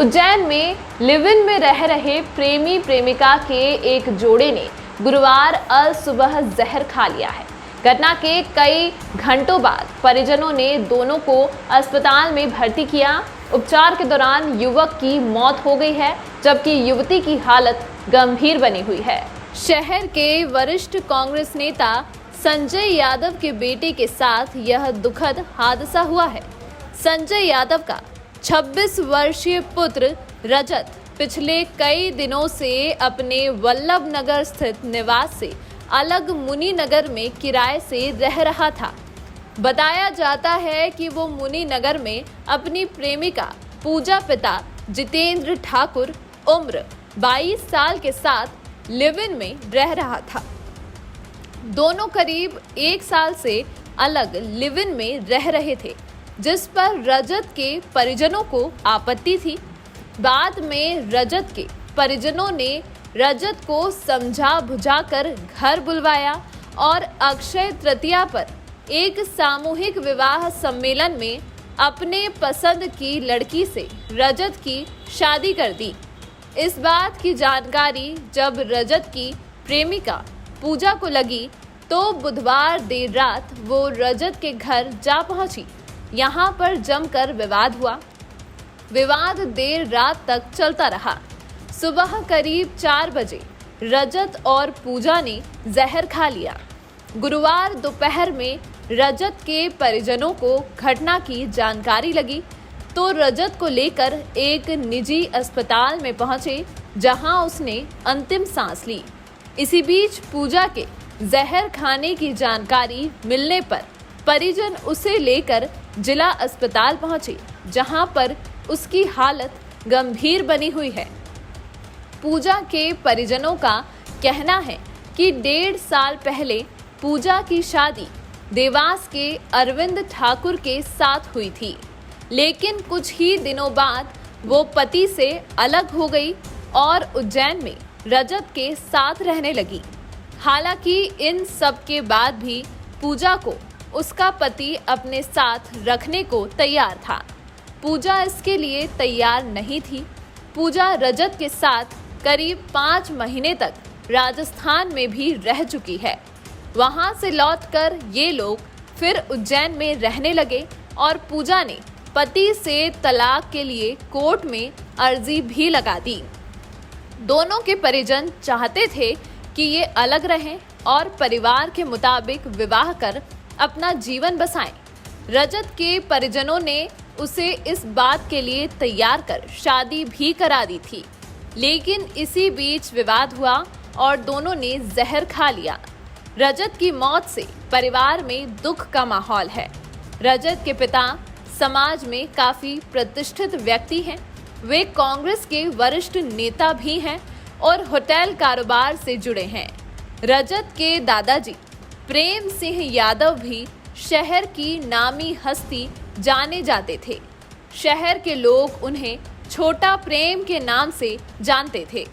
उज्जैन में live in में रह रहे प्रेमी प्रेमिका के एक जोड़े ने गुरुवार अल सुबह जहर खा लिया है। घटना के कई घंटों बाद परिजनों ने दोनों को अस्पताल में भर्ती किया। उपचार के दौरान युवक की मौत हो गई है, जबकि युवती की हालत गंभीर बनी हुई है। शहर के वरिष्ठ कांग्रेस नेता संजय यादव के बेटे के साथ यह दुखद हादसा हुआ है। संजय यादव का 26 वर्षीय पुत्र रजत पिछले कई दिनों से अपने वल्लभ नगर स्थित निवास से अलग मुनि नगर में किराए से रह रहा था। बताया जाता है कि वो मुनि नगर में अपनी प्रेमिका पूजा पिता जितेंद्र ठाकुर उम्र 22 साल के साथ लिव इन में रह रहा था। दोनों करीब 1 साल से अलग लिव इन में रह रहे थे, जिस पर रजत के परिजनों को आपत्ति थी। बाद में रजत के परिजनों ने रजत को समझा बुझाकर घर बुलवाया और अक्षय तृतीया पर एक सामूहिक विवाह सम्मेलन में अपने पसंद की लड़की से रजत की शादी कर दी। इस बात की जानकारी जब रजत की प्रेमिका पूजा को लगी तो बुधवार देर रात वो रजत के घर जा पहुंची। यहाँ पर जमकर विवाद हुआ। विवाद देर रात तक चलता रहा। सुबह करीब 4 बजे रजत और पूजा ने जहर खा लिया। गुरुवार दोपहर में रजत के परिजनों को घटना की जानकारी लगी तो रजत को लेकर एक निजी अस्पताल में पहुंचे, जहां उसने अंतिम सांस ली। इसी बीच पूजा के जहर खाने की जानकारी मिलने पर परिजन उसे लेकर जिला अस्पताल पहुंचे, जहां पर उसकी हालत गंभीर बनी हुई है। पूजा के परिजनों का कहना है कि 1.5 साल पहले पूजा की शादी देवास के अरविंद ठाकुर के साथ हुई थी, लेकिन कुछ ही दिनों बाद वो पति से अलग हो गई और उज्जैन में रजत के साथ रहने लगी। हालांकि इन सब के बाद भी पूजा को उसका पति अपने साथ रखने को तैयार था। पूजा इसके लिए तैयार नहीं थी। पूजा रजत के साथ करीब 5 महीने तक राजस्थान में भी रह चुकी है। वहां से लौटकर ये लोग फिर उज्जैन में रहने लगे और पूजा ने पति से तलाक के लिए कोर्ट में अर्जी भी लगा दी। दोनों के परिजन चाहते थे कि ये अलग रहें और परिवार के मुताबिक विवाह कर अपना जीवन बसाएं। रजत के परिजनों ने उसे इस बात के लिए तैयार कर शादी भी करा दी थी, लेकिन इसी बीच विवाद हुआ और दोनों ने जहर खा लिया। रजत की मौत से परिवार में दुख का माहौल है। रजत के पिता समाज में काफी प्रतिष्ठित व्यक्ति हैं। वे कांग्रेस के वरिष्ठ नेता भी हैं और होटल कारोबार से जुड़े हैं। रजत के दादाजी प्रेम सिंह यादव भी शहर की नामी हस्ती जाने जाते थे। शहर के लोग उन्हें छोटा प्रेम के नाम से जानते थे।